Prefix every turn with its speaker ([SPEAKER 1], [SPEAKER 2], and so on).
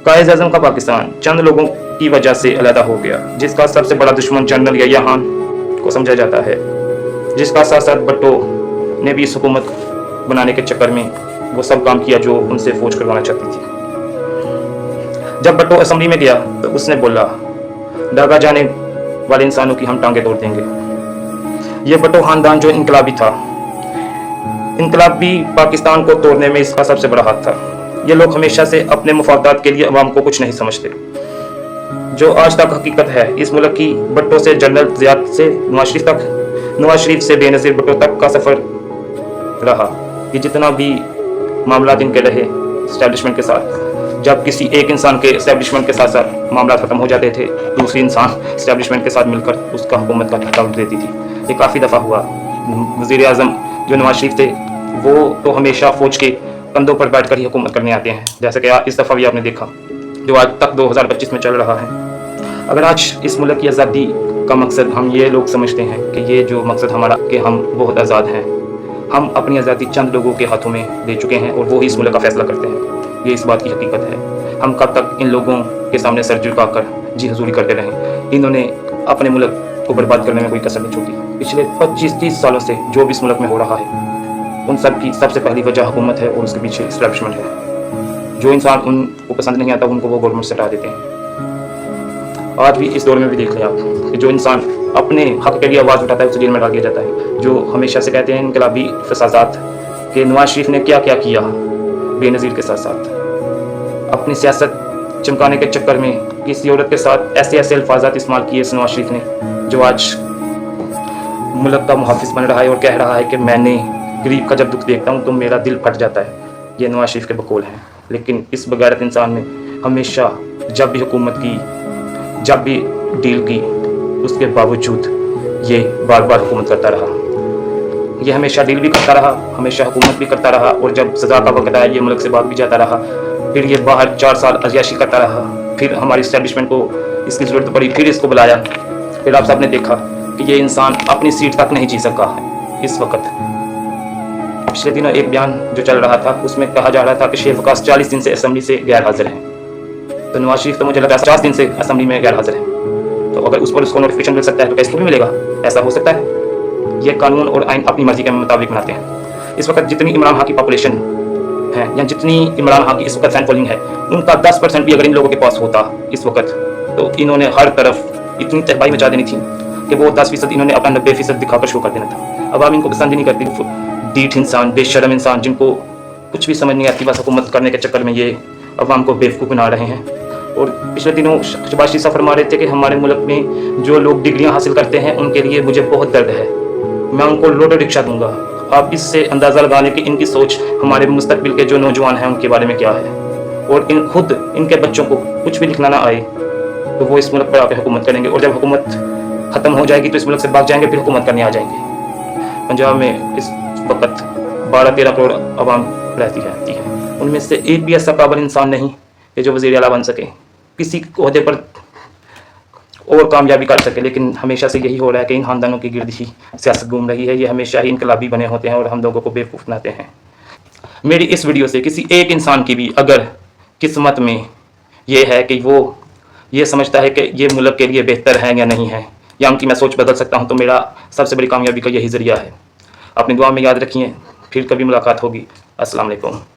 [SPEAKER 1] कायद आज़म का पाकिस्तान चंद लोगों की वजह से अलहदा हो गया, जिसका सबसे बड़ा दुश्मन जनरल यहया खान को समझा जाता है, जिसका साथ साथ भट्टो ने भी इस हुकूमत बनाने के चक्कर में वो सब काम किया जो उनसे फौज करवाना चाहती थी। जब भट्टो असेंबली में गया तो उसने बोला, दागा जाने वाले इंसानों की हम टांगे तोड़ देंगे। ये भट्टो खानदान जो इनकलाबी था, इनकलाबी पाकिस्तान को तोड़ने में इसका सबसे बड़ा हाथ था। ये लोग हमेशा से अपने मुफादात के लिए अवाम को कुछ नहीं समझते, जो आज तक हकीकत है। इस मुल्क की भट्टो से जनरल ज़ियाद से नवाज शरीफ तक, नवाज शरीफ से बेनज़ीर भट्टो तक का सफ़र रहा। ये जितना भी मामला इनके रहे इस्टेब्लिशमेंट के साथ, जब किसी एक इंसान के इस्टेब्लिशमेंट के साथ साथ मामला ख़त्म हो जाते थे, दूसरी इंसान इस्टेब्लिशमेंट के साथ मिलकर उसका हुकूमत का ठुकरा देती थी। ये काफ़ी दफ़ा हुआ। वज़ीर आज़म जो नवाज शरीफ थे वो तो हमेशा फ़ौज के कंधों पर बैठकर ही हुकूमत करने आते हैं, जैसे कि इस दफ़ा भी आपने देखा जो आज तक 2025 में चल रहा है। अगर आज इस मुल्क की आज़ादी का मकसद हम ये लोग समझते हैं कि ये जो मकसद हमारा कि हम बहुत आज़ाद हैं, हम अपनी आज़ादी चंद लोगों के हाथों में दे चुके हैं और वो ही इस मुल्क का फैसला करते हैं। ये इस बात की हकीकत है। हम कब तक इन लोगों के सामने सर झुकाकर जी हजूरी करते रहें? इन्होंने अपने मुल्क को बर्बाद करने में कोई कसर नहीं छोड़ी। पिछले 25-30 सालों से जो भी इस मुल्क में हो रहा है, उन सब की सबसे पहली वजह हुकूमत है और उसके पीछे इस्टेब्लिशमेंट है। जो इंसान उनको पसंद नहीं आता उनको वो गवर्नमेंट से हटा देते हैं। आज भी इस दौर में भी देख लें आप कि जो इंसान अपने हक के लिए आवाज़ उठाता है उसे जेल में डाल दिया जाता है। जो हमेशा से कहते हैं इनकलाबी फसादात कि नवाज शरीफ ने क्या क्या किया बेनज़ीर के साथ साथ, अपनी सियासत चमकाने के चक्कर में किसी औरत के साथ ऐसे ऐसे अल्फाजात इस्तेमाल किए नवाज शरीफ ने, जो आज मुल्क का मुहाफिज बन रहा है और कह रहा है कि मैंने गरीब का जब दुख देखता हूँ तो मेरा दिल फट जाता है। ये नवाज शरीफ के बकौल हैं। लेकिन इस बगैरत इंसान ने हमेशा जब भी हुकूमत की, जब भी डील की, उसके बावजूद ये बार बार हुकूमत करता रहा। ये हमेशा डील भी करता रहा, हमेशा हुकूमत भी करता रहा, और जब सज़ा का वक्त आया ये मुल्क से भाग भी जाता रहा। फिर ये बाहर 4 साल अयाशी करता रहा। फिर हमारी इस्टेब्लिशमेंट को इसकी ज़रूरत पड़ी, फिर इसको बुलाया। फिर आप सब ने देखा कि ये इंसान अपनी सीट तक नहीं जी सका है इस वक्त। पिछले दिनों एक बयान जो चल रहा था उसमें कहा जा रहा था कि शेख वकास 40 दिन से असेंबली से गैर हाजिर हैं। तो नवाज शरीफ तो मुझे लगा 50 दिन से असेंबली में गैर हाजिर हैं, तो अगर उस पर उसको नोटिफिकेशन मिल सकता है तो क्या इसको भी मिलेगा? ऐसा हो सकता है? ये कानून और आइन अपनी मर्जी के मुताबिक बनाते हैं। इस वक्त जितनी इमरान खान की पॉपुलेशन है या जितनी इमरान खान की इस वक्त फैन फॉलोइंग है, उनका 10% भी अगर इन लोगों के पास होता इस वक्त, तो इन्होंने हर तरफ इतनी तबाही मचा देनी थी कि वो 10% इन्होंने अपना 90% दिखाकर शो कर देना था। अब आप इनको पसंद ही नहीं करती, डीठ इंसान, बेशरम इंसान, जिनको कुछ भी समझ नहीं आती, बस हुकूमत करने के चक्कर में ये अवाम को बेवकूफ़ बना रहे हैं। और पिछले दिनों शहबाज शरीफ फरमा रहे थे कि हमारे मुल्क में जो लोग डिग्रियां हासिल करते हैं उनके लिए मुझे बहुत दर्द है, मैं उनको लोटो रिक्शा दूंगा। आप इससे अंदाज़ा लगाने की इनकी सोच हमारे मुस्तकबिल के जो नौजवान हैं उनके बारे में क्या है। और खुद इनके बच्चों को कुछ भी लिखना ना आए तो वो इस मुल्क पर आकर हुकूमत करेंगे, और जब हुकूमत ख़त्म हो जाएगी तो इस मुल्क से भाग जाएंगे, फिर हुकूमत करने आ जाएंगे। पंजाब में इस वक्त 12-13 करोड़ आवाम रहती है, उनमें से एक भी ऐसा काबिल इंसान नहीं कि जो वज़ीर आला बन सके, किसी ओहदे पर और कामयाबी कर सके। लेकिन हमेशा से यही हो रहा है कि इन खानदानों की गिर्द ही सियासत घूम रही है। ये हमेशा ही इनकलाबी बने होते हैं और हम लोगों को बेवकूफ़ बनाते हैं। मेरी इस वीडियो से किसी एक इंसान की भी अगर किस्मत में ये है कि वो ये समझता है कि ये मुल्क के लिए बेहतर है या नहीं है, या उनकी मैं सोच बदल सकता हूँ, तो मेरा सबसे बड़ी कामयाबी का यही ज़रिया है। अपनी दुआ में याद रखिए, फिर कभी मुलाकात होगी। अस्सलाम वालेकुम।